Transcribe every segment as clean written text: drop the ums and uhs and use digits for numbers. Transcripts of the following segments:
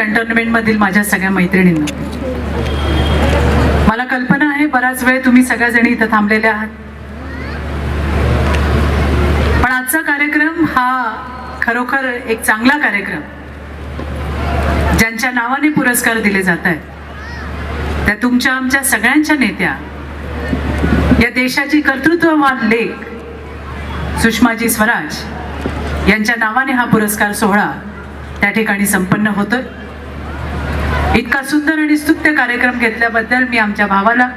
Cantonment मधील माझ्या सगळ्या मैत्रिणींना, मला कल्पना आहे बराच वेळ तुम्ही सगळ्याजणी इथं थांबलेल्या आहात, पण आजचा कार्यक्रम हा खरोखर एक चांगला कार्यक्रम, ज्यांच्या नावाने पुरस्कार दिले जात आहेत त्या तुमच्या आमच्या सगळ्यांच्या नेत्या, या देशाची कर्तृत्ववान लेक सुषमाजी स्वराज यांच्या नावाने हा पुरस्कार सोहळा त्या ठिकाणी संपन्न होतोय. इतका सुंदर आणि स्तुत्य कार्यक्रम घेतल्याबद्दल मी आमच्या भावाला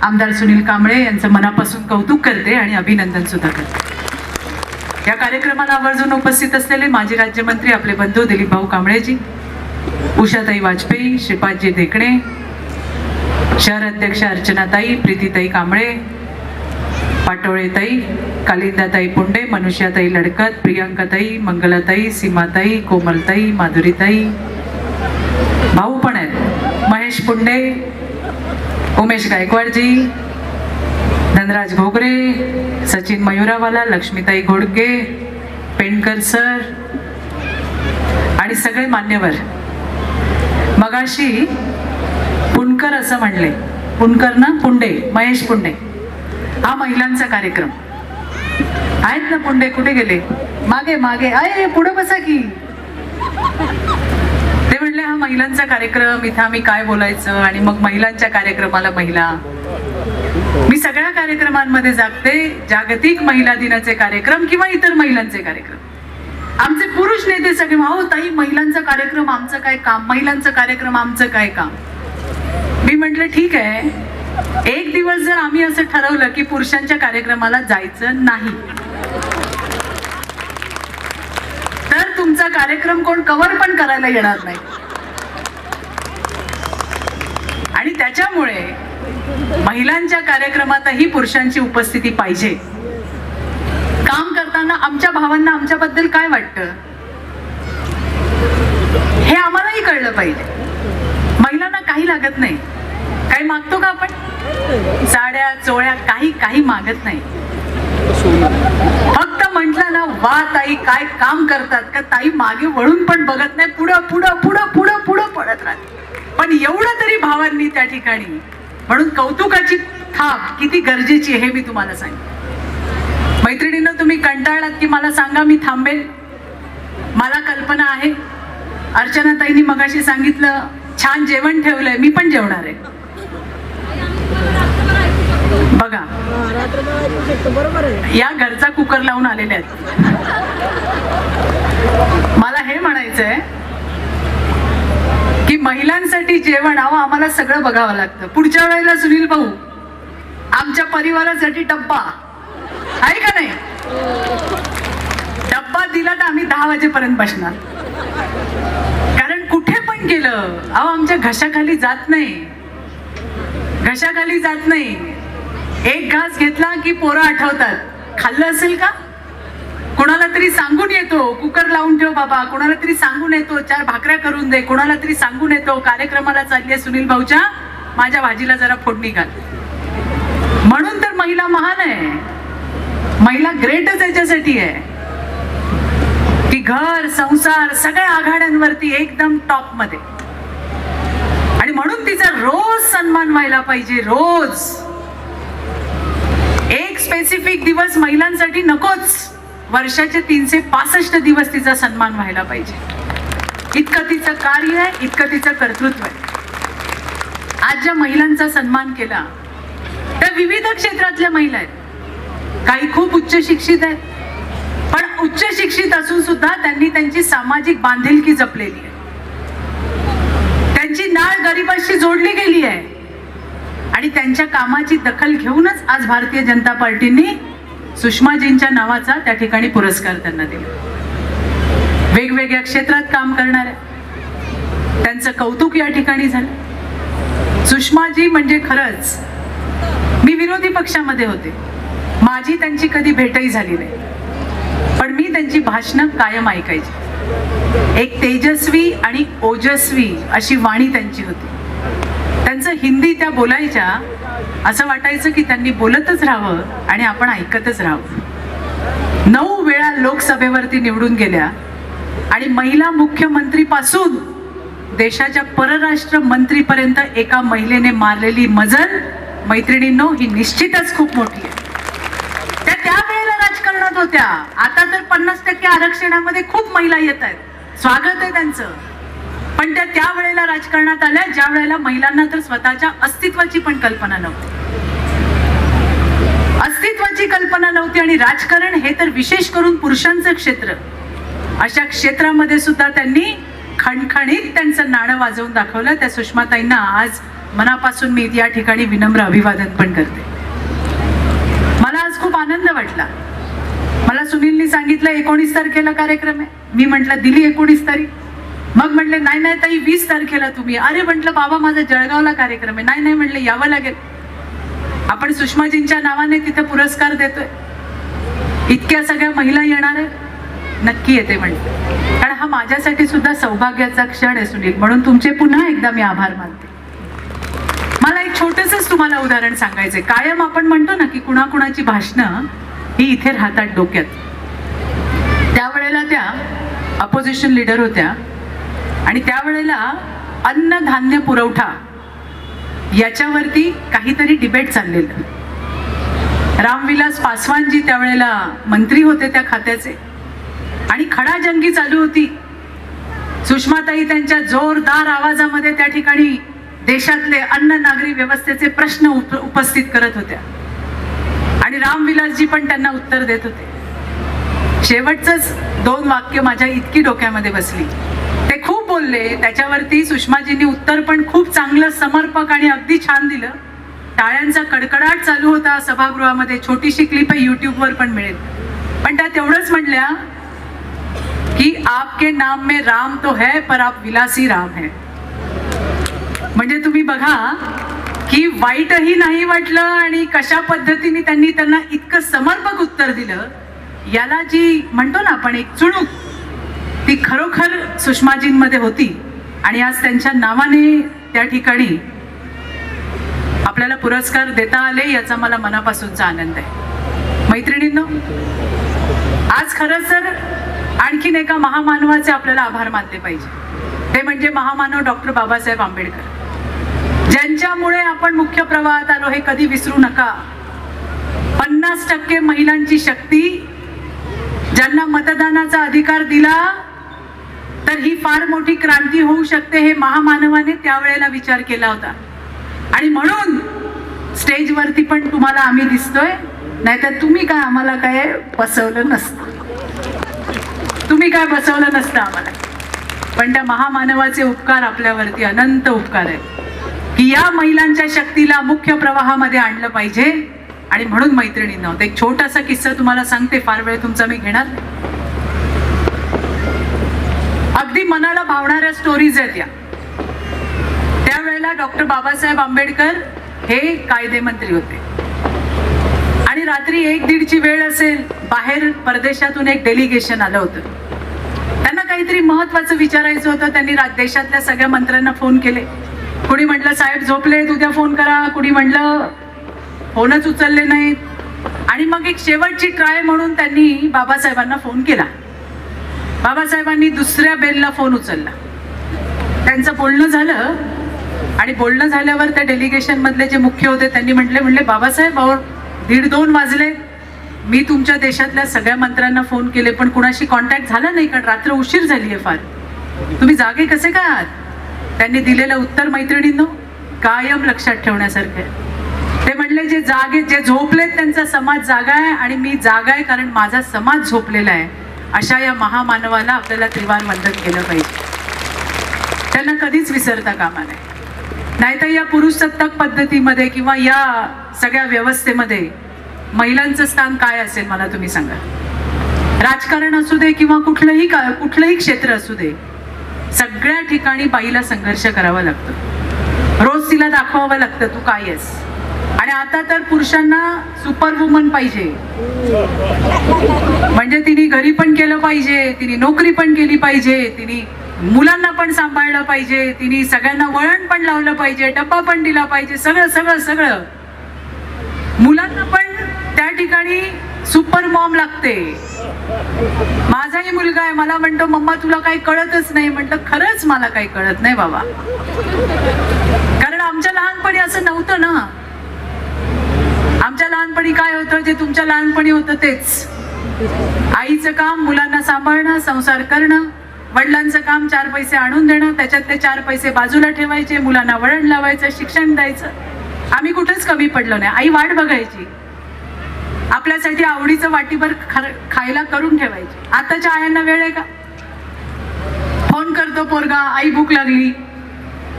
आमदार सुनील कांबळे यांचं मनापासून कौतुक करते आणि अभिनंदन सुद्धा करते. या कार्यक्रमाला आवर्जून उपस्थित असलेले माजी राज्यमंत्री आपले बंधू दिलीप भाऊ कांबळेजी, उषाताई वाजपेयी, श्रीपादजी देखणे, शहर अध्यक्ष अर्चनाताई, प्रीतीताई कांबळे, पाटोळेताई, कालिंदाताई पुंडे, मनुष्याताई लडकत, प्रियांकाताई, मंगलाताई, सीमाताई, कोमलताई, माधुरीताई, भाऊ पण आहेत महेश पुंडे, उमेश गायकवाडजी, धनराज घोगरे, सचिन मयुरावाला, लक्ष्मीताई घोडके, पेंडकर सर आणि सगळे मान्यवर. मगाशी पुणकर असं म्हणले, पुणकर ना, पुंडे, महेश पुंडे, हा महिलांचा कार्यक्रम आहेत ना. पुंडे कुठे गेले? मागे मागे, अय पुढे बसा की. ते म्हणले हा महिलांचा कार्यक्रम, इथं आम्ही काय बोलायचं, आणि मग महिलांच्या कार्यक्रमाला महिला. मी सगळ्या कार्यक्रमांमध्ये जागते, जागतिक महिला दिनाचे कार्यक्रम किंवा इतर महिलांचे कार्यक्रम, आमचे पुरुष नेते सगळे अहो ताई महिलांचा कार्यक्रम आमचं काय काम, महिलांचा कार्यक्रम आमचं काय काम. मी म्हटलं ठीक आहे, एक दिवस जर आम्ही असं ठरवलं की पुरुषांच्या कार्यक्रमाला जायचं नाही, तर तुमचा कार्यक्रम कोण कव्हर पण करायला येणार नाही. आणि त्याच्यामुळे महिलांच्या कार्यक्रमातही पुरुषांची उपस्थिती पाहिजे. काम करताना आमच्या भावांना आमच्याबद्दल काय वाटतं हे आम्हालाही कळलं पाहिजे. महिलांना काही लागत नाही, काही मागतो का आपण? साड्या चोळ्या काही काही मागत नाही. फक्त म्हटलं ना वा ताई काय काम करतात का, ताई मागे वळून पण बघत नाही, पुढं पुढं पुढं पुढं पुढं पडत राहत. पण एवढं तरी भावांनी त्या ठिकाणी, म्हणून कौतुकाची थाप किती गरजेची आहे हे मी तुम्हाला सांगेन. मैत्रिणींनो, तुम्ही कंटाळलात की मला सांगा, मी थांबेल. मला कल्पना आहे, अर्चनाताईंनी मगाशी सांगितलं छान जेवण ठेवलंय, मी पण जेवणार आहे. बघा या घरचा कुकर लावून आलेले आहेत. मला हे म्हणायचंय की महिलांसाठी जेवण हवं, आम्हाला सगळं बघावं लागतं. पुढच्या वेळेला सुनील भाऊ आमच्या परिवारासाठी डब्बा आहे का नाही, डब्बा दिला तर आम्ही 10 वाजेपर्यंत बसणार. कारण कुठे पण गेलं अहो आमच्या घशाखाली जात नाही, घशाखाली जात नाही. एक घास घेतला की पोरं आठवतात, खाल्लं असेल का, कोणाला तरी सांगून येतो कुकर लावून ठेव बाबा, कोणाला तरी सांगून येतो 4 भाकऱ्या करून दे, कोणाला तरी सांगून येतो कार्यक्रमाला चालली आहे सुनील भाऊच्या, माझ्या भाजीला जरा फोडणी घाल. म्हणून तर महिला महान आहे, महिला ग्रेटच याच्यासाठी आहे की घर संसार सगळ्या आघाड्यांवरती एकदम टॉप मध्ये. आणि म्हणून तिचा रोज सन्मान व्हायला पाहिजे. रोज एक स्पेसिफिक दिवस महिलांसाठी नकोच, वर्षाचे 365 दिवस तिचा सन्मान व्हायला पाहिजे. इतकं तिचं कार्य आहे, इतकं तिचं कर्तृत्व आहे. आज ज्या महिलांचा सन्मान केला त्या विविध क्षेत्रातल्या महिला आहेत. काही खूप उच्च शिक्षित आहेत, पण उच्च शिक्षित असून सुद्धा त्यांनी त्यांची सामाजिक बांधिलकी जपलेली आहे. त्यांची नाळ गरिबाशी जोडली गेली आहे आणि त्यांच्या कामाची दखल घेऊनच आज भारतीय जनता पार्टीने सुषमाजींच्या नावाचा त्या ठिकाणी पुरस्कार त्यांना दिला. वेगवेगळ्या क्षेत्रात काम करणाऱ्या त्यांचं कौतुक या ठिकाणी झालं. सुषमाजी म्हणजे खरंच, मी विरोधी पक्षामध्ये होते, माझी त्यांची कधी भेटही झाली नाही, पण मी त्यांची भाषणं कायम ऐकायची. एक तेजस्वी आणि ओजस्वी अशी वाणी त्यांची होती. त्यांचं हिंदी त्या बोलायच्या, असं वाटायचं की त्यांनी बोलतच राहावं आणि आपण ऐकतच राहावं. 9 वेळा लोकसभेवरती निवडून गेल्या आणि महिला मुख्यमंत्री पासून देशाच्या परराष्ट्र मंत्रीपर्यंत एका महिलेने मारलेली मजल मैत्रिणींनो ही निश्चितच खूप मोठी आहे. त्या त्यावेळेला राजकारणात होत्या. आता तर 50% आरक्षणामध्ये खूप महिला येत आहेत, स्वागत आहे त्यांचं. पण त्या त्यावेळेला राजकारणात आल्या ज्या वेळेला महिलांना तर स्वतःच्या अस्तित्वाची पण कल्पना नव्हती. अस्तित्वाची कल्पना नव्हती. आणि राजकारण हे तर विशेष करून पुरुषांचं क्षेत्र, अशा क्षेत्रामध्ये सुद्धा त्यांनी खणखणीत त्यांचं नाणं वाजवून दाखवलं. त्या सुषमाताईंना आज मनापासून मी या ठिकाणी विनम्र अभिवादन पण करते. मला आज खूप आनंद वाटला. मला सुनीलनी सांगितलं 19 तारखेला कार्यक्रम आहे. मी म्हटलं दिली 19 तारीख. मग म्हटले नाही नाही ताई 20 तारखेला तुम्ही. अरे म्हटलं बाबा माझा जळगावला कार्यक्रम आहे. नाही नाही म्हटलं यावं लागेल. आपण सुषमाजींच्या नावाने तिथे पुरस्कार देतोय, इतक्या सगळ्या महिला येणार आहे, नक्की येते म्हणते. कारण हा माझ्यासाठी सुद्धा सौभाग्याचा क्षण आहे सुनील, म्हणून तुमचे पुन्हा एकदा मी आभार मानते. मला एक छोटंसंच तुम्हाला उदाहरण सांगायचंय. कायम आपण म्हणतो ना की कुणाकुणाची भाषणं ही इथे राहतात डोक्यात. त्यावेळेला त्या अपोजिशन लीडर होत्या आणि त्यावेळेला अन्नधान्य पुरवठा याच्यावरती काहीतरी डिबेट चाललेलं. रामविलास पासवानजी त्यावेळेला मंत्री होते त्या खात्याचे आणि खडाजंगी चालू होती. सुषमाताई त्यांच्या जोरदार आवाजामध्ये त्या ठिकाणी देशातले अन्न नागरी व्यवस्थेचे प्रश्न उपस्थित करत होत्या आणि रामविलासजी पण त्यांना उत्तर देत होते. शेवटचंच 2 वाक्य माझ्या इतकी डोक्यामध्ये बसली. ते खूप बोलले, त्याच्यावरती सुषमाजींनी उत्तर पण खूप चांगलं समर्पक आणि अगदी छान दिलं. टाळ्यांचा कडकडाट चालू होता सभागृहामध्ये. छोटीशी क्लिप आहे, युट्यूबवर पण मिळेल. पण त्या तेवढंच म्हणल्या की आपके नाम में राम तो है पर आप विलासी राम है. म्हणजे तुम्ही बघा की वाईटही नाही वाटलं आणि कशा पद्धतीने त्यांनी त्यांना इतकं समर्पक उत्तर दिलं. याला जी म्हणतो ना आपण एक चुणूक, ती खरोखर सुषमाजींमध्ये होती. आणि आज त्यांच्या नावाने त्या ठिकाणी आपल्याला पुरस्कार देता आले, याचा मला मनापासूनचा आनंद आहे. मैत्रिणींनो, आज खरंच तर आणखीन एका महामानवाचे आपल्याला आभार मानले पाहिजे. ते म्हणजे महामानव डॉक्टर बाबासाहेब आंबेडकर, ज्यांच्यामुळे आपण मुख्य प्रवाहात आलो हे कधी विसरू नका. 50% महिलांची शक्ती, ज्यांना मतदानाचा अधिकार दिला तर ही फार मोठी क्रांती होऊ शकते, हे महामानवाने त्यावेळेला विचार केला होता. आणि म्हणून स्टेजवरती पण तुम्हाला आम्ही दिसतोय, नाहीतर तुम्ही काय आम्हाला काय बसवलं नसतं. तुम्ही काय बसवलं नसतं आम्हाला. पण त्या महामानवाचे उपकार आपल्यावरती अनंत उपकार आहेत की या महिलांच्या शक्तीला मुख्य प्रवाहामध्ये आणलं पाहिजे. आणि म्हणून मैत्रिणींनो, एक छोटासा किस्सा तुम्हाला सांगते, फार वेळ तुमचा मी घेणार नाही. अगदी मनाला भावणाऱ्या स्टोरीज आहेत या. त्यावेळेला डॉक्टर बाबासाहेब आंबेडकर हे कायदे मंत्री होते आणि रात्री 1-1:30ची वेळ असेल, बाहेर परदेशातून एक डेलिगेशन आलं होतं. त्यांना काहीतरी महत्वाचं विचारायचं होतं. त्यांनी देशातल्या सगळ्या मंत्र्यांना फोन केले. कुणी म्हटलं साहेब झोपले, उद्या फोन करा. कुणी म्हटलं फोनच उचलले नाहीत. आणि मग एक शेवटची ट्राय म्हणून त्यांनी बाबासाहेबांना फोन केला. बाबासाहेबांनी दुसऱ्या बेलला फोन उचलला. त्यांचं बोलणं झालं आणि बोलणं झाल्यावर त्या डेलिगेशन मधले जे मुख्य होते त्यांनी म्हटले बाबासाहेब 1:30-2 वाजले, मी तुमच्या देशातल्या सगळ्या मंत्र्यांना फोन केले पण कुणाशी कॉन्टॅक्ट झाला नाही, कारण रात्र उशीर झाली आहे फार. तुम्ही जागे कसे काय आहात? त्यांनी दिलेलं उत्तर मैत्रिणींनो कायम लक्षात ठेवण्यासारखं आहे. ते म्हणले जे झोपलेत त्यांचा समाज जागा आहे आणि मी जागा आहे कारण माझा समाज झोपलेला आहे. अशा या महामानवाला आपल्याला त्रिवार वंदन केलं पाहिजे. त्यांना कधीच विसरता कामा नये. नाहीतर या पुरुष सत्ताक पद्धतीमध्ये किंवा या सगळ्या व्यवस्थेमध्ये महिलांचं स्थान काय असेल मला तुम्ही सांगा. राजकारण असू दे किंवा कुठलंही क्षेत्र असू दे, सगळ्या ठिकाणी बाईला संघर्ष करावा लागतो. रोज तिला दाखवावं लागतं तू काय आहेस. आणि आता तर पुरुषांना सुपर वुमन पाहिजे, म्हणजे तिने घरी पण केलं पाहिजे, तिने नोकरी पण केली पाहिजे, तिने मुलांना पण सांभाळलं पाहिजे, तिने सगळ्यांना वळण पण लावलं पाहिजे, डब्बा पण दिला पाहिजे, सगळं. मुलांना पण त्या ठिकाणी सुपर मॉम लागते. माझाही मुलगा आहे, मला म्हणतो मम्मा तुला काही कळतच नाही. म्हटलं खरंच मला काही कळत नाही बाबा, कारण आमच्या लहानपणी असं नव्हतं ना. आमच्या लहानपणी काय होतं, जे तुमच्या लहानपणी होतं तेच. आईचं काम मुलांना सांभाळणं, संसार करणं, वडिलांचं काम 4 पैसे आणून देणं, त्याच्यातले 4 पैसे बाजूला ठेवायचे, मुलांना वळण लावायचं, शिक्षण द्यायचं. आम्ही कुठेच कमी पडलो नाही. आई वाट बघायची, आपल्यासाठी आवडीचं वाटीभर खायला करून ठेवायची. आताच्या आयांना वेळ आहे का? फोन करतो पोरगा, आई भूक लागली,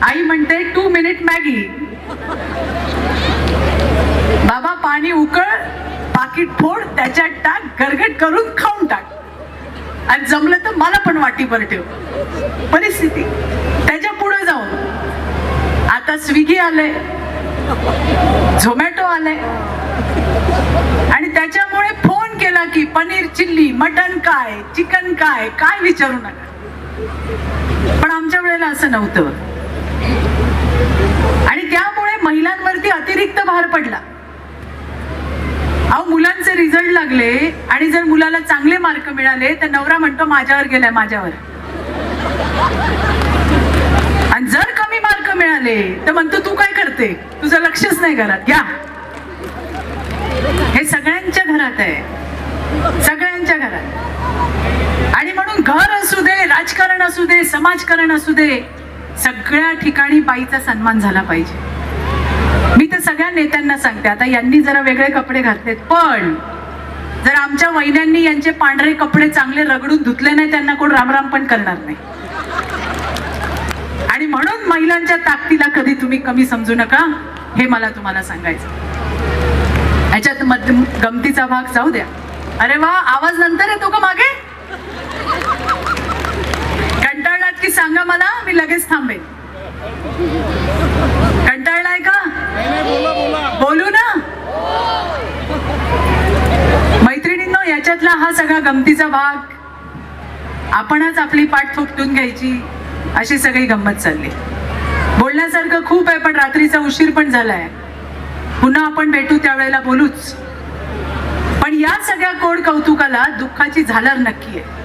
आई म्हणते 2 मिनिट मॅगी. बाबा पाणी उकळ, पाकिट फोड, त्याच्यात टाक, गरगट करून खाऊन टाक, आणि जमलं तर मला पण वाटीभर ठेव. परिस्थिती. त्याच्या पुढे जाऊन आता स्विगी आलंय, झोमॅटो आलंय, आणि त्याच्यामुळे फोन केला की पनीर चिल्ली, मटन काय, चिकन काय, काय विचारू नका. पण आमच्या वेळेला असं नव्हतं, आणि त्यामुळे महिलांवरती अतिरिक्त भार पडला. अहो मुलांचे रिझल्ट लागले, आणि जर मुलाला चांगले मार्क मिळाले तर नवरा म्हणतो माझ्यावर गेलाय, माझ्यावर. आणि जर कमी मार्क मिळाले तर म्हणतो तू काय करते, तुझं लक्षच नाही घरात. घ्या, हे सगळ्यांच्या घरात आहे, सगळ्यांच्या घरात. आणि म्हणून घर असू दे, राजकारण असू दे, समाजकारण असू दे, सगळ्या ठिकाणी बाईचा सन्मान झाला पाहिजे. मी तर सगळ्या नेत्यांना सांगते, आता यांनी जरा वेगळे कपडे घातलेत, पण जर आमच्या वहिन्यांनी यांचे पांढरे कपडे चांगले रगडून धुतले नाही, त्यांना कोण रामराम पण करणार नाही. आणि म्हणून महिलांच्या ताकदीला कधी तुम्ही कमी समजू नका, हे मला तुम्हाला सांगायचं. याच्यात गमतीचा भाग जाऊ द्या. अरे वा, आवाज नंतर येतो का मागे? कंटाळलात की सांगा मला, मी लगेच थांबेन. कंटाळलाय का? बोलू ना मैत्रिणींनो. याच्यातला हा सगळा गमतीचा भाग, आपणच आपली पाठ थोपटून घ्यायची, अशी सगळी गंमत चालली. बोलण्यासारखं खूप आहे, पण रात्रीचा उशीर पण झालाय. पुन्हा आपण भेटू त्यावेळेला बोलूच. पण या सगळ्या कोड कौतुकाला दुःखाची झालर नक्की आहे.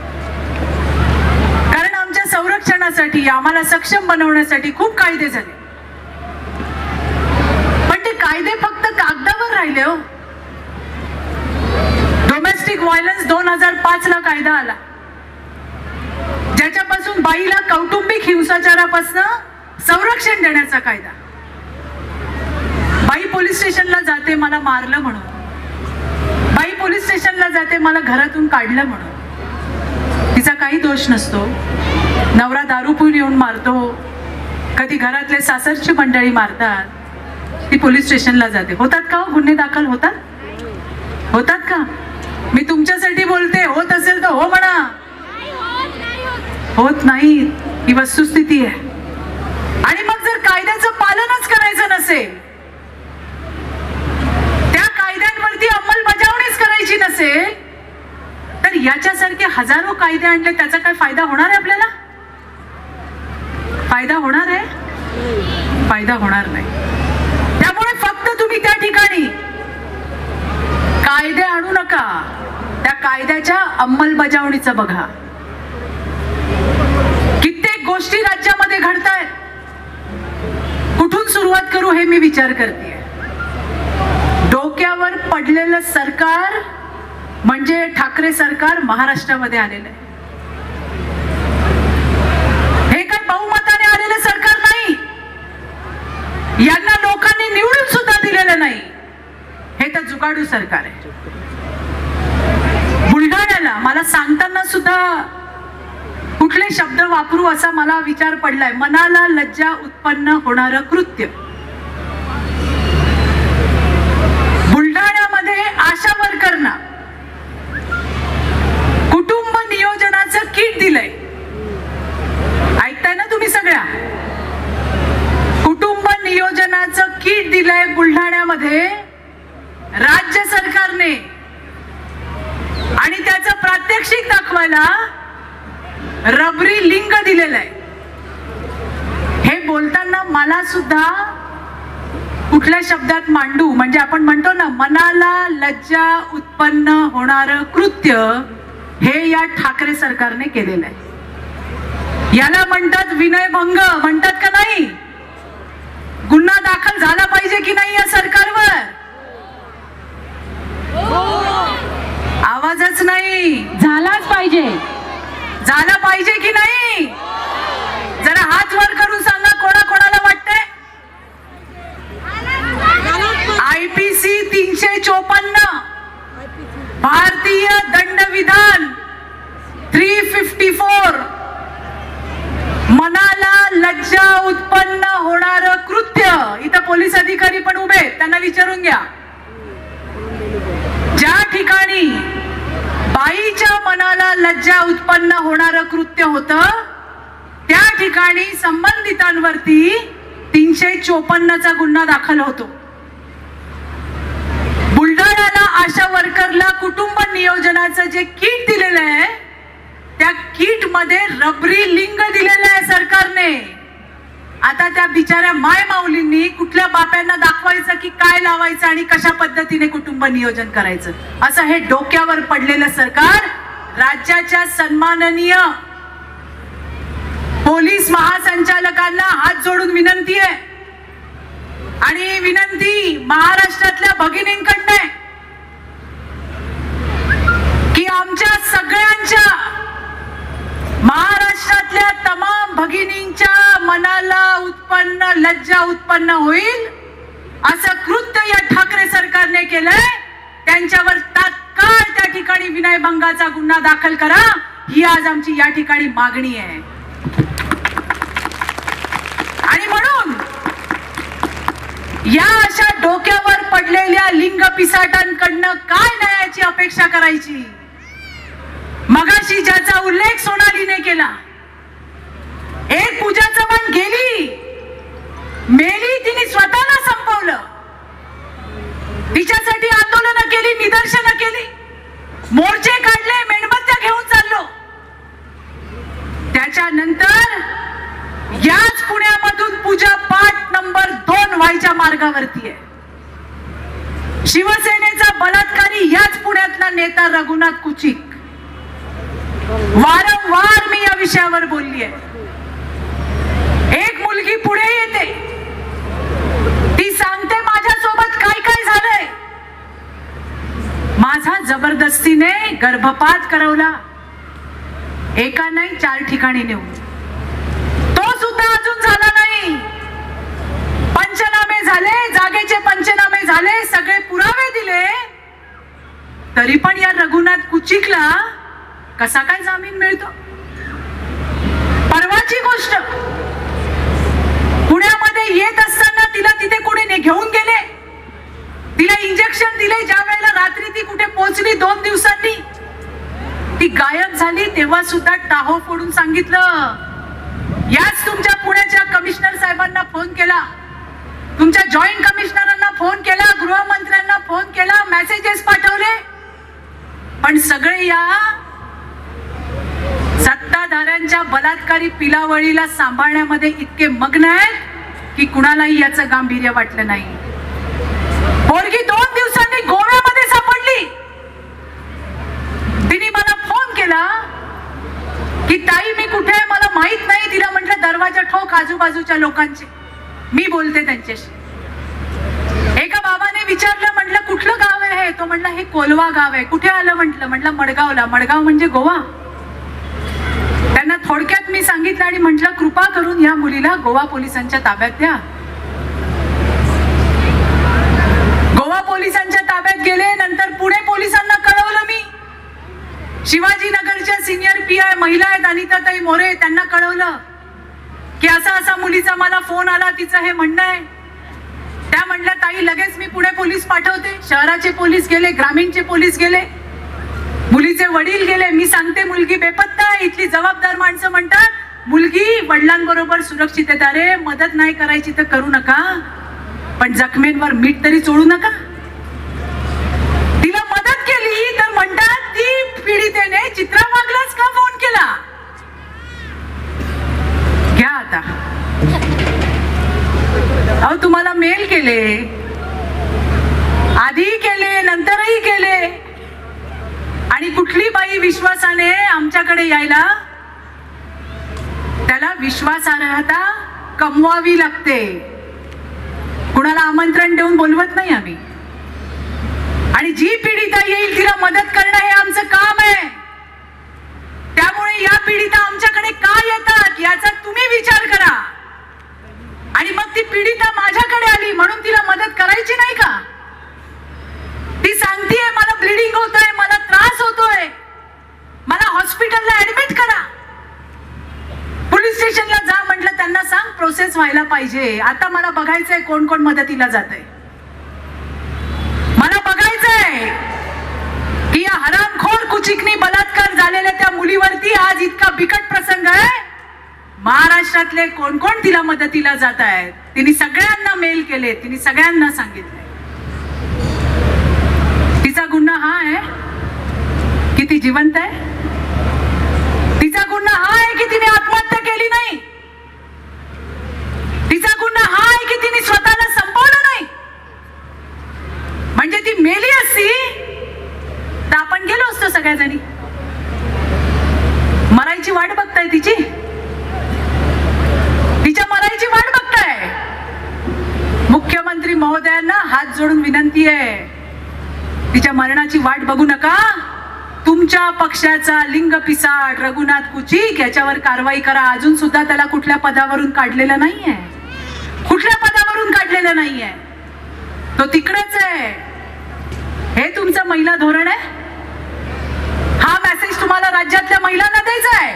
कारण आमच्या संरक्षणासाठी, आम्हाला सक्षम बनवण्यासाठी खूप कायदे झाले, पण ते कायदे फक्त कागदावर राहिले हो. डोमेस्टिक व्हायलन्स 2005 ला कायदा आला, ज्याच्यापासून बाईला कौटुंबिक हिंसाचारापासून संरक्षण देण्याचा कायदा. बाई पोलीस स्टेशनला जाते मला मारलं म्हणून, बाई पोलीस स्टेशनला जाते मला घरातून काढलं म्हणून, तिचा काही दोष नसतो. नवरा दारू पिऊन येऊन मारतो, कधी घरातले सासरची मंडळी मारतात, ती पोलीस स्टेशनला जाते. होतात का हो गुन्हे दाखल? होतात का? मी तुमच्यासाठी बोलते, होत असेल तर हो म्हणा. होत नाही, ही वस्तुस्थिती आहे. आणि मग जर कायद्याचं पालनच करायचं नसेल, त्या कायद्यांवरती अंमलबजावणीच करायची नसेल, तर याच्यासारखे हजारो कायदे आणले, त्याचा काय फायदा होणार आहे आपल्याला? फायदा होणार आहे? फायदा होणार नाही. त्यामुळे फक्त तुम्ही त्या ठिकाणी कायदे आणू नका, त्या कायद्याच्या अंमलबजावणीचं बघा. कित्येक गोष्टी राज्यामध्ये घडतायत, कुठून सुरुवात करू हे मी विचार करते. डोक्यावर पडलेलं सरकार म्हणजे ठाकरे सरकार महाराष्ट्रामध्ये आलेलं आहे. हे काय बहुमताने आलेलं सरकार नाही, यांना लोकांनी निवडून सुद्धा दिलेलं नाही. हे तर जुगाडू सरकार आहे. बुलढाण्याला मला सांगताना सुद्धा कुठले शब्द वापरू असा मला विचार पडलाय. मनाला लज्जा उत्पन्न होणारं कृत्य. बुलढाण्यामध्ये आशा वर्करना कुटुंब नियोजनाचं किट दिलंय. ऐकताय ना तुम्ही सगळ्या? कुटुंब नियोजनाचं किट दिलंय बुलढाण्यामध्ये राज्य सरकारने, आणि त्याचं प्रात्यक्षिक दाखवायला रबरी लिंग दिलेलं आहे. हे बोलताना मला सुद्धा कुठल्या शब्दात मांडू, म्हणजे आपण म्हणतो ना मनाला लज्जा उत्पन्न होणारं कृत्य, हे या ठाकरे सरकारने केलेलं आहे. याला म्हणतात विनयभंग, म्हणतात का नाही? गुन्हा दाखल झाला पाहिजे की नाही या सरकारवर? आवाजच नाही. झालाच पाहिजे. झाला पाहिजे की नाही? जरा हात वर करून सांगा कोणाकोणाला वाटतंय. IPC 354, भारतीय दंडविधान 354, मनाला लज्जा उत्पन्न होणार कृत्य. इथं पोलीस अधिकारी पण उभे आहेत, त्यांना विचारून घ्या. ज्या ठिकाणी बाईच्या मनाला लज्जा उत्पन्न होणार कृत्य होतं, त्या ठिकाणी संबंधितांवरती 354चा गुन्हा दाखल होतो. बुलढाण्याला आशा वर्करला कुटुंब नियोजनाचं जे किट दिलेलं आहे, त्या किट मध्ये रबरी लिंग दिलेलं आहे सरकारने. आता त्या बिचाऱ्या माय माऊलींनी कुठल्या बाप्यांना दाखवायचं की काय लावायचं आणि कशा पद्धतीने कुटुंब नियोजन करायचं, असं हे डोक्यावर पडलेलं सरकार. राज्याच्या सन्माननीय पोलीस महासंचालकांना हात जोडून विनंती आहे, आणि विनंती महाराष्ट्रातल्या भगिनींकडे की आमच्या सगळ्यांच्या, महाराष्ट्रातल्या तमाम भगिनींच्या मनाला उत्पन्न लज्जा उत्पन्न होईल असं कृत्य या ठाकरे सरकारने केलंय. त्यांच्यावर तात्काळ त्या ठिकाणी विनयभंगाचा गुन्हा दाखल करा, ही आज आमची या ठिकाणी मागणी आहे. आणि म्हणून या अशा डोक्यावर पडलेल्या लिंग पिसाटांकडनं काय न्यायाची अपेक्षा करायची? मगाशी ज्याचा उल्लेख सोनालीने केला, एक पूजा चव्हाण गेली, मेली, तिने स्वतःला संपवलं. तिच्यासाठी आंदोलनं केली, निदर्शनं केली, मोर्चे काढले, मेणबत्त्या घेऊन चाललो. त्याच्यानंतर याच पुण्यामधून पूजा पाठ नंबर 2 व्हायच्या मार्गावरती आहे. शिवसेनेचा बलात्कारी याच पुण्यातला नेता रघुनाथ कुचिक. वारंवार मी या विषयावर बोलली आहे. एक मुलगी पुढे येते, ती सांगते माझ्यासोबत काय काय झालंय. माझा जबरदस्तीने गर्भपात करवला, एका नाही 4 ठिकाणी नेऊन. तो सुद्धा अजून झाला नाही. पंचनामे झाले, जागेचे पंचनामे झाले, सगळे पुरावे दिले, तरी पण या रघुनाथ कुचिकला कसा काय जामीन मिळतो? परवाची गोष्ट, पुण्यामध्ये येत असताना तिला तिथे कोणी घेऊन गेले, तिला इंजेक्शन दिले. ज्या वेळेला रात्री ती कुठे पोहोचली 2 दिवसांनी, ती गायब झाली. तेव्हा सुद्धा टाहो फोडून सांगितलं. याच तुमच्या पुण्याच्या कमिशनर साहेबांना फोन केला, तुमच्या जॉईंट कमिशनरांना फोन केला, गृहमंत्र्यांना फोन केला, मेसेजेस पाठवले, पण सगळे या सत्ताधाऱ्यांच्या बलात्कारी पिलावळीला सांभाळण्यामध्ये इतके मग्न आहेत की कुणालाही याचं गांभीर्य वाटलं नाही. पोरगी 2 दिवसांनी गोव्यामध्ये सापडली. तिने मला फोन केला की ताई मी कुठे आहे मला माहित नाही. तिला म्हटलं दरवाजा ठोक आजूबाजूच्या लोकांचे, मी बोलते त्यांच्याशी. एका बाबाने विचारलं, म्हटलं कुठलं गाव आहे? तो म्हटलं हे कोलवा गाव आहे. कुठे आलं? म्हटलं मडगावला. मडगाव म्हणजे गोवा. त्यांना थोडक्यात मी सांगितलं आणि म्हटलं कृपा करून या मुलीला गोवा पोलिसांच्या ताब्यात द्या. गोवा पोलिसांच्या ताब्यात गेले. नंतर पुणे पोलिसांना कळवलं मी. शिवाजीनगरच्या सिनियर PI महिला आहेत अनिताताई मोरे, त्यांना कळवलं की असा मुलीचा मला फोन आला, तिचं हे म्हणणं आहे. त्या म्हटल्या ताई लगेच मी पुणे पोलीस पाठवते. शहराचे पोलीस गेले, ग्रामीणचे पोलीस गेले, मुलीचे वडील गेले. मी सांगते मुलगी बेपत्ता आहे. इथली जबाबदार माणसं म्हणतात मुलगी वडिलांबरोबर सुरक्षित आहे. अरे मदत नाही करायची तर करू नका, पण जखमेंवर मीठ तरी चोळू नका. तिला मदत केली तर म्हणतात ती पीडितेने चित्रा वाघलाच का फोन केला? घ्या आता. अहो तुम्हाला मेल केले, आधी केले, नंतरही केले, आणि आणि कुठली बाई विश्वासाने आमच्याकडे यायला, त्याला विश्वासार्हता कमवावी लागते. कुणाला आमंत्रण देऊन बोलवत नाही आम्ही. आणि जी पीडिता येईल तिला मदत करणं हे आमचं काम आहे. त्यामुळे या पीडिता आमच्याकडे का येतात याचा तुम्ही विचार करा. आणि मग ती पीडिता माझ्याकडे आली म्हणून तिला मदत करायची नाही का? ती सांगतीये मला ब्लिडिंग होतोय, मला त्रास होतोय, मला हॉस्पिटलला ऍडमिट करा. पोलीस स्टेशनला जा म्हटलं, त्यांना सांग प्रोसेस व्हायला पाहिजे. आता मला बघायचंय कोण कोण मदतीला जातंय. मला बघायचंय की या हरामखोर कुचिकनी बलात्कार झालेल्या त्या मुलीवरती आज इतका बिकट प्रसंग आहे. महाराष्ट्रातले कोण कोण तिला मदतीला जात आहेत. तिने सगळ्यांना मेल केले, तिने सगळ्यांना सांगितले. तिचा गुन्हा हा आहे की ती जिवंत आहे. तिचा गुन्हा हा आहे की तिने आत्महत्या केली नाही. तिचा गुन्हा हा आहे की तिने स्वतःला संपवलं नाही. म्हणजे ती मेली असती तर आपण गेलो असतो सगळ्याजणी. मरायची वाट बघताय तिची, तिच्या मरायची वाट बघताय. मुख्यमंत्री महोदयांना हात जोडून विनंती आहे, तिच्या मरणाची वाट बघू नका. तुमच्या पक्षाचा लिंग पिसाट रघुनाथ कुचिक याच्यावर कारवाई करा. अजून सुद्धा त्याला कुठल्या पदावरून काढलेलं नाहीये, कुठल्या पदावरून काढलेलं नाहीये. तो तिकडेच आहे. हे तुमचं महिला धोरण आहे. हा मेसेज तुम्हाला राज्यातल्या महिलांना द्यायचा आहे.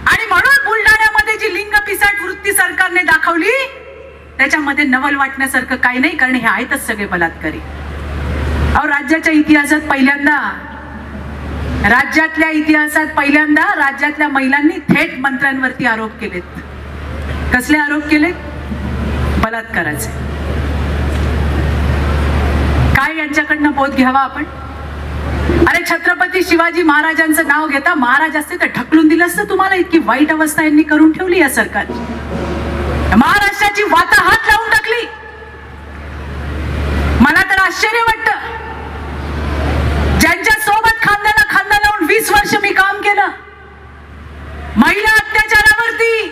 आणि म्हणून बुलढाण्यामध्ये जी लिंग पिसाट वृत्ती सरकारने दाखवली त्याच्यामध्ये नवल वाटण्यासारखं काही नाही, कारण हे आहेतच सगळे बलात्कारी. अहो, राज्याच्या इतिहासात पहिल्यांदा, राज्यातल्या इतिहासात पहिल्यांदा राज्यातल्या महिलांनी थेट मंत्र्यांवरती आरोप केलेत. कसले आरोप केलेत? बलात्काराचे. काय यांच्याकडनं बोध घ्यावा आपण? अरे छत्रपती शिवाजी महाराजांचं नाव घेता, महाराज असते तर ढकलून दिलं असतं तुम्हाला. इतकी वाईट अवस्था यांनी करून ठेवली या सरकारची. महाराष्ट्राची वाताहात लावून टाकली. मला तर आश्चर्य वाटतं, ज्यांच्या सोबत खांद्याला खांदा लावून 20 वर्ष मी काम केलं, महिला अत्याचारावरती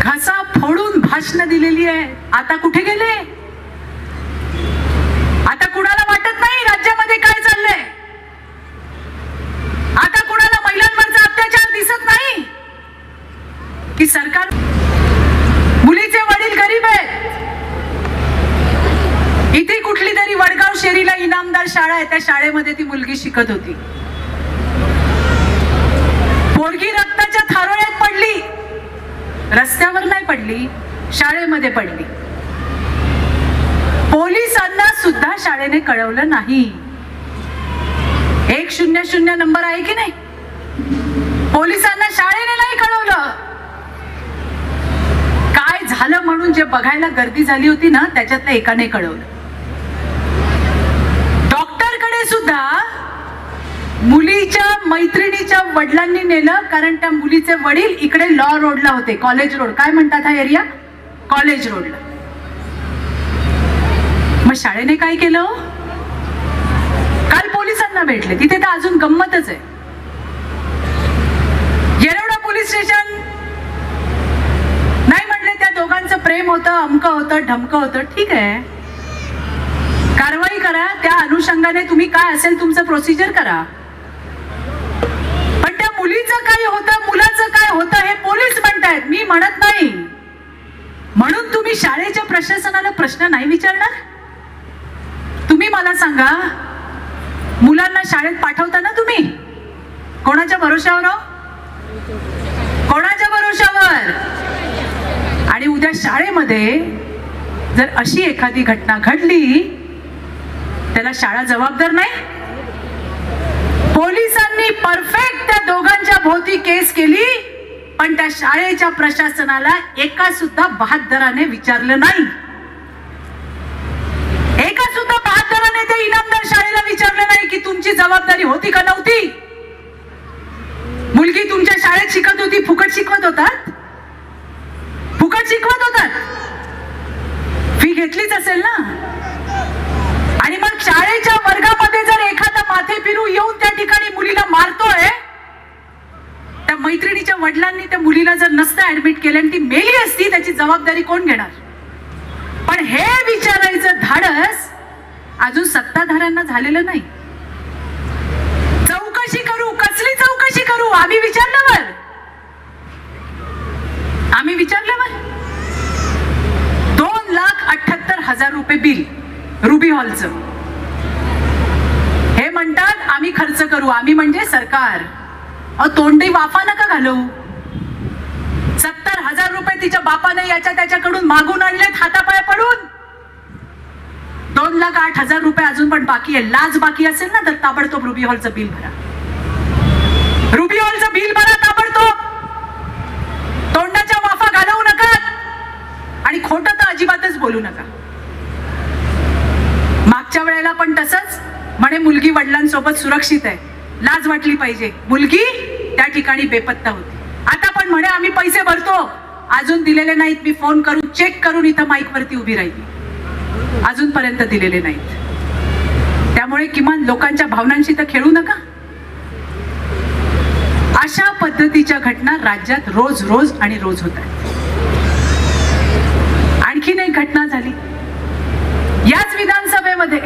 घसा फोडून भाषण दिलेली आहे. आता कुठे गेले? आता कुणाला वाटत नाही राज्यामध्ये काय चाललंय? आता कुणाला महिलांवरचा अत्याचार दिसत नाही की सरकार? मुलीचे वडील गरीब आहेत. इथे कुठली तरी वडगाव शेरीला इनामदार शाळा आहे, त्या शाळेमध्ये ती मुलगी शिकत होती. पोरगी रक्ताच्या थारोळ्यात पडली. रस्त्यावर नाही पडली, शाळेमध्ये पडली. पोलिसांना सुद्धा शाळेने कळवलं नाही. 100 नंबर आहे की नाही? पोलिसांना शाळेने नाही कळवलं. काय झालं म्हणून जे बघायला गर्दी झाली होती ना, त्याच्यातल्या एकाने कळवलं. डॉक्टरकडे सुद्धा मुलीच्या मैत्रिणीच्या वडिलांनी नेलं, कारण त्या मुलीचे वडील इकडे लॉ रोडला होते. कॉलेज रोड काय म्हणतात हा एरिया? कॉलेज रोडला. मग शाळेने काय केलं? काल पोलिसांना भेटले. तिथे तर अजून गंमतच आहे. येरवडा पोलीस स्टेशन नाही म्हणले, त्या दोघांचं प्रेम होतं, अमकं होतं, ढमकं होतं. ठीक आहे, कारवाई करा. त्या अनुषंगाने तुम्ही काय असेल तुमचं प्रोसिजर करा. पण त्या मुलीचं काय होतं, मुलाचं काय होतं हे पोलीस म्हणतायत, मी म्हणत नाही. म्हणून तुम्ही शाळेच्या प्रशासनाला प्रश्न नाही विचारणार? तुम्ही मला सांगा, मुलांना शाळेत पाठवता ना तुम्ही? कोणाच्या भरोशावर? कोणाच्या भरोशावर? आणि उद्या शाळेमध्ये जर अशी एखादी घटना घडली, त्याला शाळा जबाबदार नाही? पोलिसांनी परफेक्ट त्या दोघांच्या भोवती केस केली, पण त्या शाळेच्या प्रशासनाला एका सुद्धा बहादराने विचारलं नाही. एका सुद्धा बहादराने त्या इनामदार शाळेला विचारलं नाही की तुमची जबाबदारी होती का नव्हती? मुलगी तुमच्या शाळेत शिकत होती, फुकट शिकवत होतात? फुकट शिकवत होतात? फी घेतलीच असेल ना? आणि मग शाळेच्या वर्गामध्ये जर एखादा माथे फिरू येऊन त्या ठिकाणी मुलीला मारतोय, त्या मैत्रिणीच्या वडिलांनी त्या मुलीला जर नसतं ऍडमिट केलं आणि ती मेली असती, त्याची जबाबदारी कोण घेणार? पण हे विचारायचं धाडस अजून सत्ताधाऱ्यांना झालेलं नाही. चौकशी करू, कसली चौकशी करू? आम्ही विचारल्यावर 2,78,000 रुपये बिल रुबी हॉलचं. हे म्हणतात आम्ही खर्च करू. आम्ही म्हणजे सरकार. तोंडी वाफा नका घालू. 70,000 रुपये तिच्या बापाने याच्या त्याच्याकडून मागून आणलेत हातापाय पडून. 2,08,000 रुपये अजून पण बाकी आहे. लाज बाकी असेल ना तर ताबडतोब रुबी हॉलचं बिल भरा. रुबी हॉलचं बिल भरा ताबडतोब. तोंडाच्या वाफा घालवू नका आणि खोटं तर अजिबातच बोलू नका. मागच्या वेळेला पण तसंच म्हणे मुलगी वडिलांसोबत सुरक्षित आहे, लाज वाटली पाहिजे. मुलगी त्या ठिकाणी बेपत्ता होती. आता पण म्हणे आम्ही पैसे भरतो, अजून दिलेले नाहीत. मी फोन करून चेक करून इथं माईक वरती उभी राहिली, अजूनपर्यंत दिलेले नाहीत. त्यामुळे किमान लोकांच्या भावनांशी तर खेळू नका. अशा पद्धतीच्या घटना राज्यात रोज रोज आणि रोज होत आहेत. आणखीन एक घटना झाली याच विधानसभेमध्ये.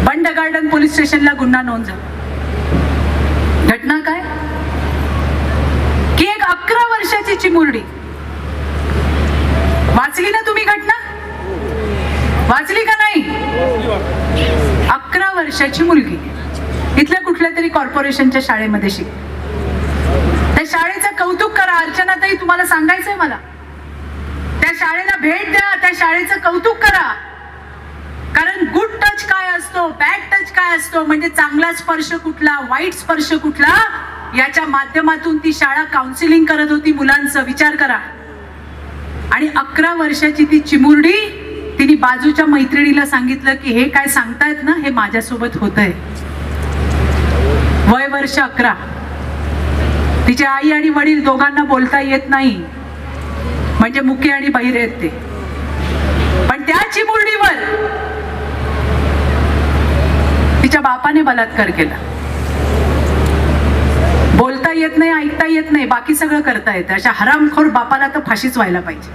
बंड गार्डन पोलीस स्टेशनला गुन्हा नोंद झाला. घटना काय की एक 11 वर्षाची चिमुरडी, वाचली ना तुम्ही? घटना वाचली का नाही? 11 वर्षाची मुलगी इथल्या कुठल्या तरी कॉर्पोरेशनच्या शाळेमध्ये शिकते. त्या शाळेचं कौतुक करा. अर्चनाताई, तुम्हाला सांगायचंय मला, त्या शाळेला भेट द्या, त्या शाळेचं कौतुक करा. कारण गुड टच काय असतो, बॅड टच काय असतो, म्हणजे चांगला स्पर्श कुठला, वाईट स्पर्श कुठला, याच्या माध्यमातून ती शाळा काउन्सिलिंग करत होती मुलांचं. विचार करा. आणि 11 वर्षाची ती चिमुरडी, तिने बाजूच्या मैत्रिणीला सांगितलं की हे काय सांगतायत ना, हे माझ्यासोबत होतंय. वय वर्ष 11. तिचे आई आणि वडील दोघांना बोलता येत नाही, म्हणजे मुके आणि बहिरे आहेत ते. पण त्या चिमुरडीवर तिच्या बापाने बलात्कार केला. बोलता येत नाही, ऐकता येत नाही, बाकी सगळं करता येतं. अशा हरामखोर बापाला तर फाशीच व्हायला पाहिजे.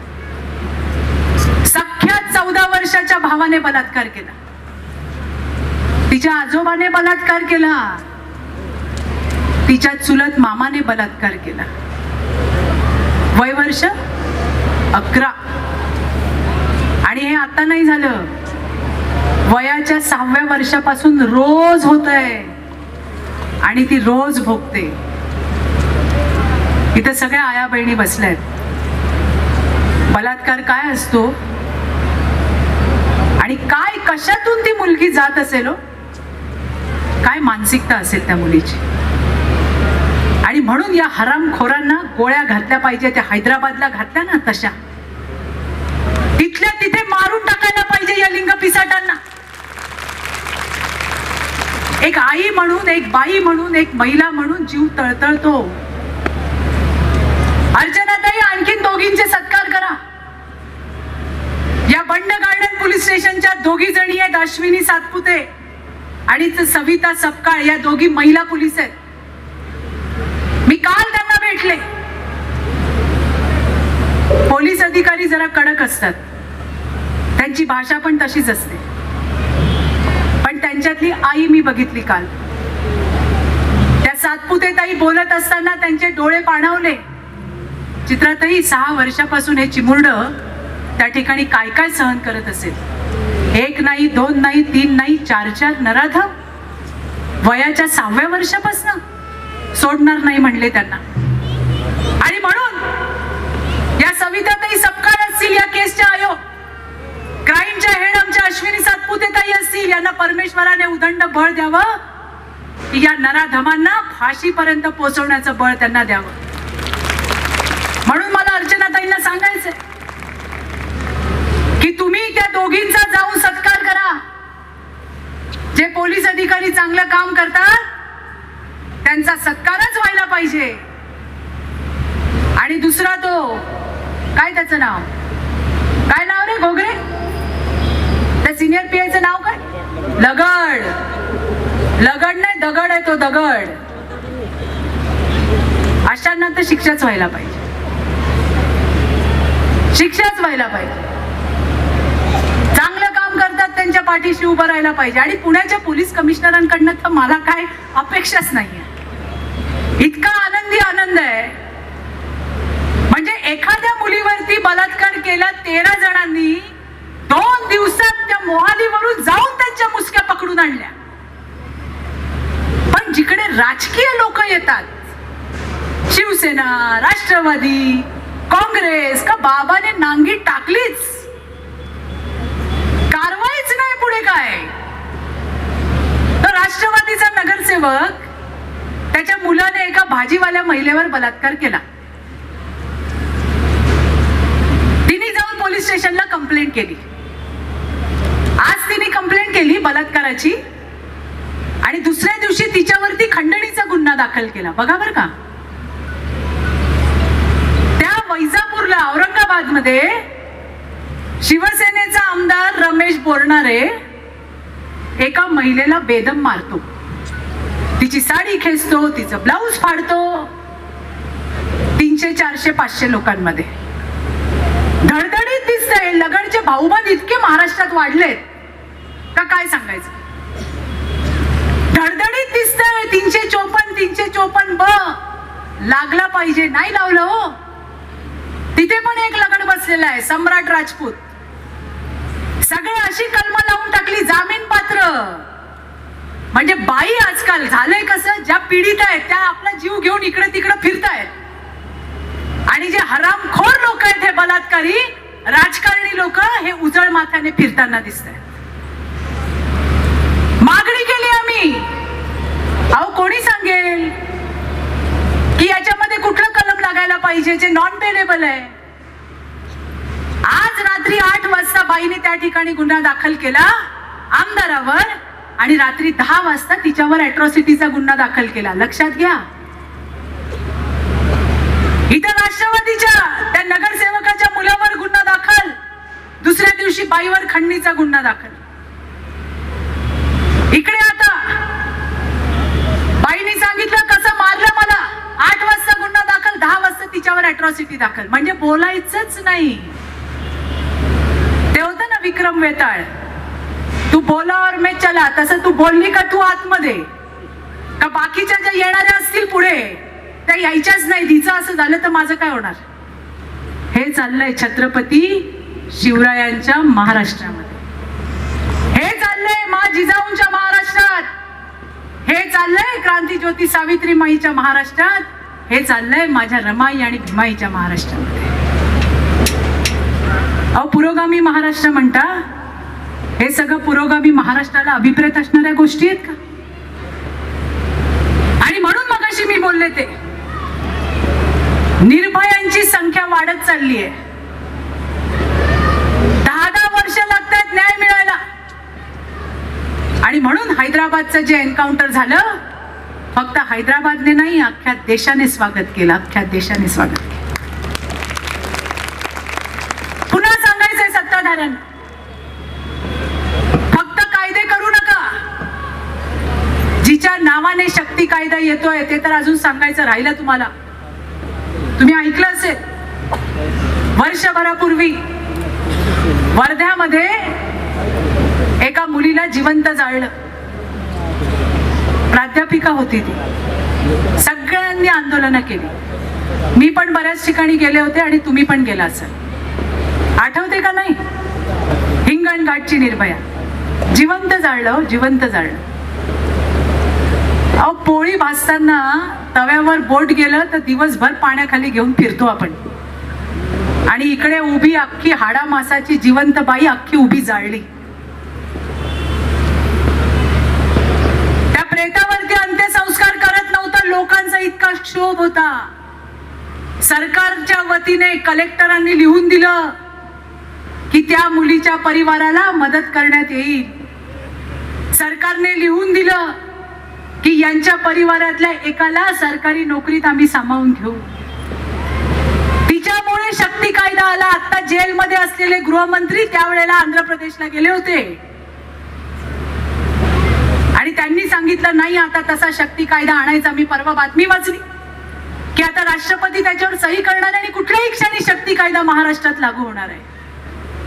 सख्या 14 वर्षाच्या भावाने बलात्कार केला. तिच्या आजोबाने बलात्कार केला. तिच्या चुलत मामाने बलात्कार केला. वय वर्ष 11. आणि हे आता नाही झालं, वयाच्या 6व्या वर्षापासून रोज होतंय आणि ती रोज भोगते. इथं सगळ्या आया बहिणी बसल्यात. बलात्कार काय असतो आणि काय, कशातून ती मुलगी जात असेल, काय मानसिकता असेल त्या मुलीची. आणि म्हणून या हरामखोरांना गोळ्या घातल्या पाहिजे. त्या हैदराबादला घातल्या ना तशा, तिथल्या तिथे मारून टाकायला पाहिजे या लिंग पिसाटांना. एक आई म्हणून, एक बाई म्हणून, एक महिला म्हणून जीव तळतळतो. अर्चनाताई, आणखीन दोघींचे सत्कार करा. या बंड गार्डन पोलीस स्टेशनच्या दोघी जणी आहेत, अश्विनी सातपुते आणि सविता सपकाळ. या दोघी महिला पोलीस आहेत. मी काल त्यांना भेटले. पोलीस अधिकारी जरा कडक असतात, त्यांची भाषा पण तशीच असते. पण त्यांच्यातली आई मी बघितली काल. त्या सातपुते ताई बोलत असताना त्यांचे डोळे पाणावले. चित्राताई, 6 वर्षापासून हे चिमुरड त्या ठिकाणी काय काय सहन करत असेल. 1 नाही, 2 नाही, 3 नाही, 4 नराधम. वयाच्या 6व्या वर्षापासून सोडणार नाही म्हणले त्यांना. आणि म्हणून या सविताताई सपकाळ असतील, या केसच्या आयोग, क्राईमच्या हेड आमच्या अश्विनी सातपुते ताई असतील, यांना परमेश्वराने उदंड बळ द्यावं की या नराधमांना फाशीपर्यंत पोहोचवण्याचं बळ त्यांना द्यावं. म्हणून मला अर्चनाताईंना सांगायचंय की तुम्ही त्या दोघींचा जाऊन सत्कार करा. जे पोलीस अधिकारी चांगलं काम करतात त्यांचा सत्कारच व्हायला पाहिजे. आणि दुसरा तो, काय त्याचं नाव, काय नाव रे घोगरे, त्या सिनियर पीआयचं नाव काय, लगड. लगड नाही, दगड आहे तो, दगड. अशांना तर शिक्षाच व्हायला पाहिजे, शिक्षाच व्हायला पाहिजे. चांगलं काम करतात त्यांच्या पाठीशी उभं राहायला पाहिजे. आणि पुण्याच्या पोलीस कमिशनरांकडनं तर मला काय अपेक्षाच नाहीये. इतका आनंदी आनंद आहे, म्हणजे एखाद्या मुलीवरती बलात्कार केला 13 जणांनी, 2 दिवसात त्या मोहालीवरून जाऊन त्यांच्या मुसक्या पकडून आणल्या. पण जिकडे राजकीय लोक येतात, शिवसेना, राष्ट्रवादी, काँग्रेस, का बाबाने नांगी टाकलीच, कारवाईच नाही पुढे काय. तर राष्ट्रवादीचा नगरसेवक, त्याच्या मुलाने एका भाजीवाल्या महिलेवर बलात्कार केला. तिने जाऊन पोलीस स्टेशनला कंप्लेंट केली. आज तिने कंप्लेंट केली बलात्काराची, आणि दुसऱ्या दिवशी तिच्यावरती खंडणीचा गुन्हा दाखल केला. बघा बर का, त्या वैजापूरला, औरंगाबाद मध्ये शिवसेनेचा आमदार रमेश बोरणारे एका महिलेला बेदम मारतो, तिची साडी खेचतो, तिचं ब्लाऊज फाडतो. 300, 400, 500 लोकांमध्ये धडधडीत दिसतंय. लगडचे भाऊबंद इतके महाराष्ट्रात वाढलेत का काय सांगायचं. धडधडीत दिसतंय. 354, 354 ब लागला पाहिजे, नाही लावलं हो. तिथे पण एक लगड बसलेला आहे, सम्राट राजपूत. सगळे अशी कलम लावून टाकली, जामीन पात्र. म्हणजे बाई आजकाल झालंय कसं, ज्या पीडित आहेत त्या आपला जीव घेऊन इकडे तिकडे फिरतायत, आणि जे हरामखोर लोक आहेत, हे बलात्कारी राजकारणी लोक, हे उजळ माथ्याने फिरताना दिसत आहेत. मागणी केली आम्ही, अहो कोणी सांगेल की याच्यामध्ये कुठलं कलम लागायला पाहिजे जे नॉन पेलेबल आहे. आज रात्री 8 वाजता बाईने त्या ठिकाणी गुन्हा दाखल केला आमदारावर, आणि रात्री 10 वाजता तिच्यावर अॅट्रॉसिटीचा गुन्हा दाखल केला. लक्षात घ्या, इथं राष्ट्रवादीच्या त्या नगरसेवकाच्या मुलावर गुन्हा दाखल, दुसऱ्या दिवशी बाईवर खंडणीचा गुन्हा दाखल. इकडे आता बाईने सांगितलं कसं मारलं मला, 8 वाजता गुन्हा दाखल, 10 वाजता तिच्यावर अॅट्रॉसिटी दाखल. म्हणजे बोलायचंच नाही. ते होतं ना विक्रम वेताळ, तू बोला और मैं चला, तसं तू बोलली का तू आतमध्ये, का बाकीच्या ज्या येणाऱ्या असतील पुढे त्या यायच्याच नाही. तिचं असं झालं तर माझं काय होणार. हे चाललंय छत्रपती शिवरायांच्या महाराष्ट्रामध्ये, हे चाललंय मा जिजाऊंच्या महाराष्ट्रात, हे चाललंय क्रांतीज्योती सावित्रीमाईच्या महाराष्ट्रात, हे चाललंय माझ्या रमाई आणि भीमाईच्या महाराष्ट्रामध्ये. अहो पुरोगामी महाराष्ट्र म्हणता, हे सगळं पुरोगामी महाराष्ट्राला अभिप्रेत असणाऱ्या गोष्टी आहेत का. आणि म्हणून मगाशी मी बोलले, ते निर्भयांची संख्या वाढत चालली आहे. 10-10 वर्ष लागतात न्याय मिळायला. आणि म्हणून हैदराबादचं जे एन्काउंटर झालं, फक्त हैदराबादने नाही, अख्ख्या देशाने स्वागत केलं, अख्ख्या देशाने स्वागत केलं. पुन्हा सांगायचंय सत्ताधाऱ्यांना, फक्त कायदे करू नका. जिच्या नावाने शक्ती कायदा येतोय ते तर अजून सांगायचं राहिलं तुम्हाला. तुम्ही ऐकलं असेल, वर्षभरापूर्वी वर्ध्यामध्ये एका मुलीला जिवंत जाळलं. प्राध्यापिका होती ती. सगळ्यांनी आंदोलनं केली. मी पण बऱ्याच ठिकाणी गेले होते आणि तुम्ही पण गेला असाल. आठवते का नाही, हिंगणघाटची निर्भया जिवंत जाळलं, जिवंत जाळलं. अहो पोळी भाजताना तव्यावर बोट गेलं तर दिवसभर पाण्याखाली घेऊन फिरतो आपण, आणि इकडे उभी अख्खी हाडा मासाची जिवंत बाई अख्खी उभी जाळली. त्या प्रेतावरती अंत्यसंस्कार करत नव्हता, लोकांचा इतका क्षोभ होता. सरकारच्या वतीने कलेक्टरांनी लिहून दिलं की त्या मुलीच्या परिवाराला मदत करण्यात येईल. सरकारने लिहून दिलं की यांच्या परिवारातल्या एकाला सरकारी नोकरीत आम्ही सामावून घेऊ. तिच्यामुळे शक्ती कायदा आला. आता जेलमध्ये असलेले गृहमंत्री त्यावेळेला आंध्र प्रदेशला गेले होते, आणि त्यांनी सांगितलं नाही आता तसा शक्ती कायदा आणायचा. मी परवा बातमी वाचली की आता राष्ट्रपती त्याच्यावर सही करणार आणि कुठल्याही क्षणी शक्ती कायदा महाराष्ट्रात लागू होणार आहे.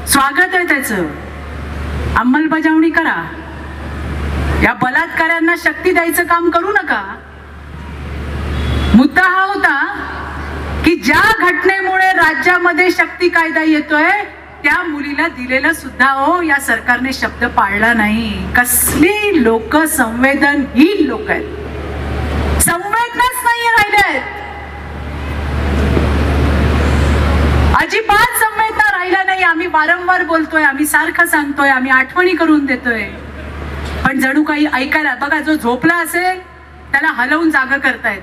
स्वागत आहे त्याचं, अंमलबजावणी करा. या बलात्काऱ्यांना शक्ती द्यायचं काम करू नका. मुद्दा हा होता की ज्या घटनेमुळे राज्यामध्ये शक्ती कायदा येतोय त्या मुलीला दिलेला सुद्धा या सरकारने शब्द पाळला नाही. कसली लोक संवेदनहीन लोक आहेत, संवेदनाच नाही राहिल्या, अजिबात संवेदना राहिल्या नाही. आम्ही वारंवार बोलतोय, आम्ही सारखं सांगतोय, आम्ही आठवणी करून देतोय, पण जणू काही ऐकायला. बघा, जो झोपला असेल त्याला हलवून जागा करतायत,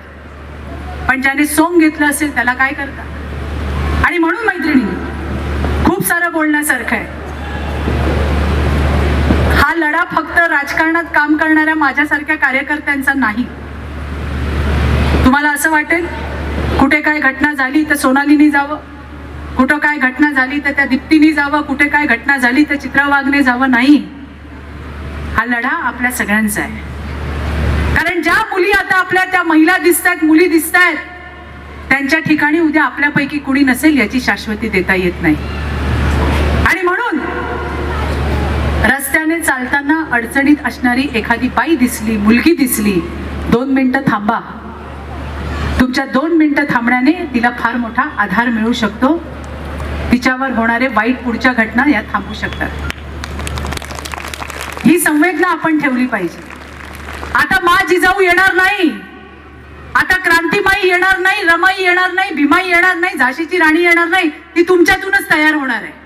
पण ज्याने सोंग घेतलं असेल त्याला काय करता. आणि म्हणून मैत्रिणी, खूप सारं बोलण्यासारखं आहे. हा लढा फक्त राजकारणात काम करणाऱ्या माझ्यासारख्या कार्यकर्त्यांचा नाही. तुम्हाला असं वाटेल कुठे काय घटना झाली तर सोनालीनी जावं, कुठं काय घटना झाली तर त्या दीप्तीनी जावं, कुठे काय घटना झाली तर चित्रा वाघने जावं. नाही, हा लढा आपल्या सगळ्यांचा आहे. कारण ज्या मुली आता आपल्या त्या महिला दिसतायत, मुली दिसतायत, त्यांच्या ठिकाणी उद्या आपल्यापैकी कुणी नसेल याची शाश्वती देता येत नाही. आणि म्हणून रस्त्याने चालताना अडचणीत असणारी एखादी बाई दिसली, मुलगी दिसली, 2 मिनिटं थांबा. तुमच्या 2 मिनिटं थांबण्याने तिला फार मोठा आधार मिळू शकतो. तिच्यावर होणारे वाईट पुढच्या घटना या थांबू शकतात. ही संवेदना आपण ठेवली पाहिजे. आता मा जिजाऊ येणार नाही, आता क्रांतीमाई येणार नाही, रमाई येणार नाही, भीमाई येणार नाही, झाशीची राणी येणार नाही. ती तुमच्यातूनच तयार होणार आहे.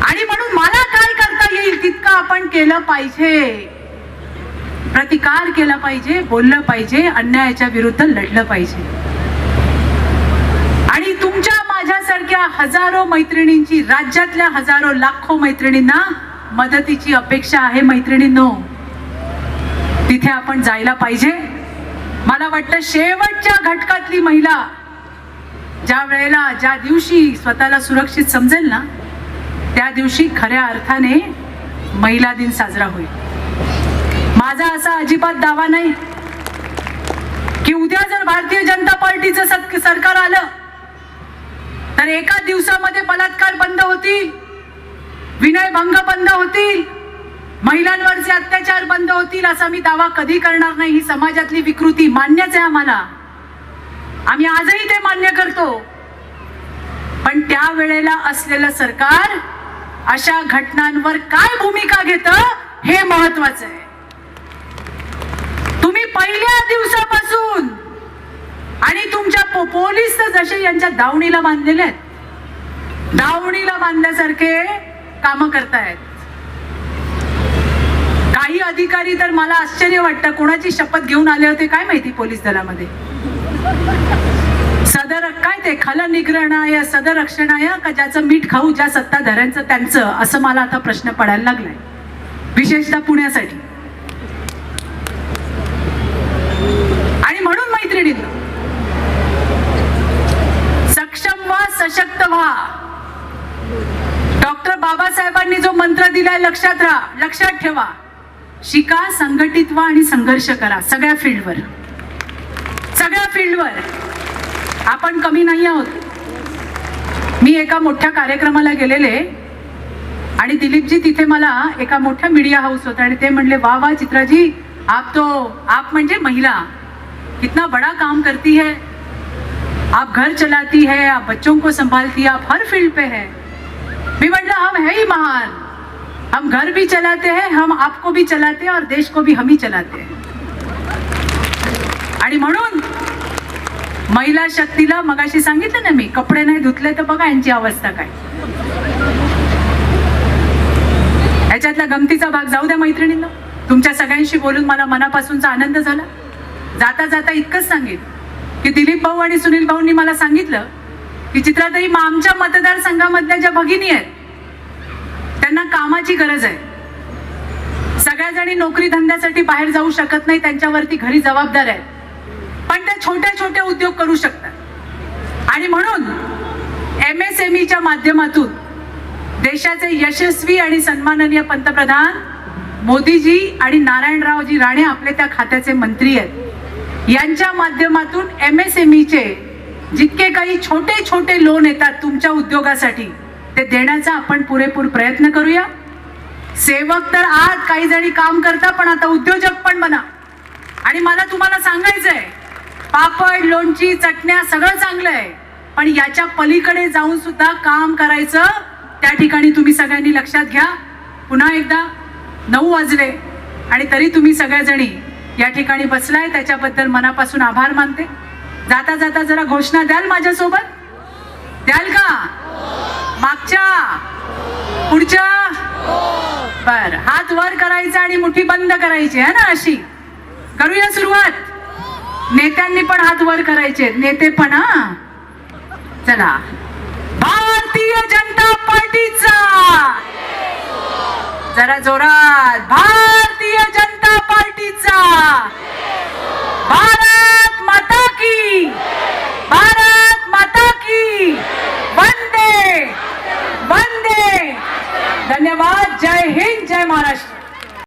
आणि म्हणून मला काय करता येईल तितकं आपण केलं पाहिजे, प्रतिकार केला पाहिजे, बोललं पाहिजे, अन्यायाच्या विरुद्ध लढलं पाहिजे. आणि तुमच्या माझ्यासारख्या हजारो मैत्रिणींची, राज्यातल्या हजारो लाखो मैत्रिणींना मदतीची अपेक्षा आहे. मैत्रिणींनो, तिथे आपण जायला पाहिजे. मला वाटतं शेवटच्या घटकातली महिला ज्या वेळेला, ज्या दिवशी स्वतःला सुरक्षित समजेल ना, त्या दिवशी खऱ्या अर्थाने महिला दिन साजरा होईल. माझा असा अजिबात दावा नाही की उद्या जर भारतीय जनता पार्टीचं सरकार आलं तर एका दिवसामध्ये बलात्कार बंद होतील, विनयभंग बंद होतील, महिलांवरचे अत्याचार बंद होतील असा मी दावा कधी करणार नाही. ही समाजातली विकृती मान्यच आहे आम्हाला, आम्ही आजही ते मान्य करतो. पण त्या वेळेला असलेलं सरकार अशा घटनांवर काय भूमिका घेतं हे महत्वाचं आहे. तुम्ही पहिल्या दिवसापासून आणि तुमच्या पोलीस तर जसे यांच्या दावणीला बांधलेले आहेत, दावणीला बांधल्यासारखे काम करतायत. काही अधिकारी तर मला आश्चर्य वाटतं, कोणाची शपथ घेऊन आले होते काय माहिती पोलीस दलामध्ये. सदर काय ते खलनिग्रहणाय सदरक्षणाय का ज्याचं मीठ खाऊ ज्या सत्ताधाऱ्यांचं त्यांचं, असं मला आता प्रश्न पडायला लागलाय, विशेषतः पुण्यासाठी. आणि म्हणून मैत्रिणींनो, सक्षम व्हा, सशक्त व्हा. डॉक्टर बाबासाहेबांनी जो मंत्र दिलाय लक्षात राहा, लक्षात ठेवा. शिका, संघटित व्हा आणि संघर्ष करा. सगळ्या फील्डवर, सगळ्या फील्डवर आपण कमी नाही आहोत. मी एका मोठ्या कार्यक्रमाला गेलेले आणि दिलीपजी तिथे मला एका मोठ्या मीडिया हाऊस होता आणि ते म्हणले, वाह वाह चित्राजी, आप म्हणजे महिला कितना बड़ा काम करती है, आप घर चलाती है, आप बच्चों को संभालती है, आप हर फील्ड पे है. मी म्हटलं, हम है ही महान, हम घर भी चलाते हैं, हम आपको भी चलाते हैं और देश को भी हम ही चलाते हैं. आणि म्हणून महिला शक्तीला मगाशी सांगितलं ना मी, कपडे नाही धुतले तर बघा यांची अवस्था काय. याच्यातला गमतीचा भाग जाऊ द्या मैत्रिणींना. तुमच्या सगळ्यांशी बोलून मला मनापासूनचा आनंद झाला. जाता जाता इतकंच सांगेन की दिलीप भाऊ आणि सुनील भाऊंनी मला सांगितलं की चित्राताई, आमच्या मतदारसंघामधल्या ज्या भगिनी आहेत त्यांना कामाची गरज आहे. सगळ्या जणी नोकरी धंद्यासाठी बाहेर जाऊ शकत नाही, त्यांच्यावरती घरी जबाबदार आहेत, पण त्या छोटे छोटे उद्योग करू शकतात. आणि म्हणून MSMEच्या माध्यमातून देशाचे यशस्वी आणि सन्माननीय पंतप्रधान मोदीजी आणि नारायणरावजी राणे आपले त्या खात्याचे मंत्री आहेत. यांच्या माध्यमातून MSMEचे जितके काही छोटे छोटे लोन येतात तुमच्या उद्योगासाठी ते देण्याचा आपण पुरेपूर प्रयत्न करूया. सेवक तर आज काही जणी काम करता, पण आता उद्योजक पण बना. आणि मला तुम्हाला सांगायचंय, पापड लोणची चटण्या सगळं चांगलं आहे, पण याच्या पलीकडे जाऊन सुद्धा काम करायचं. त्या ठिकाणी तुम्ही सगळ्यांनी लक्षात घ्या. पुन्हा एकदा 9 वाजले आणि तरी तुम्ही सगळ्याजणी या ठिकाणी बसलाय, त्याच्याबद्दल मनापासून आभार मानते. जाता जाता जरा घोषणा द्याल माझ्यासोबत? द्याल का? मागच्या पुढच्या बर हात वर करायचा आणि मुठी बंद करायची आहे ना, अशी करूया सुरुवात. नेत्यांनी पण हात वर करायचे, नेते पण. हा चला. भारतीय जनता पार्टीचा, जरा जोरात, भारतीय जनता पार्टीचा. भारत माता की, भारत माता की. वंदे वंदे. धन्यवाद. जय हिंद, जय महाराष्ट्र.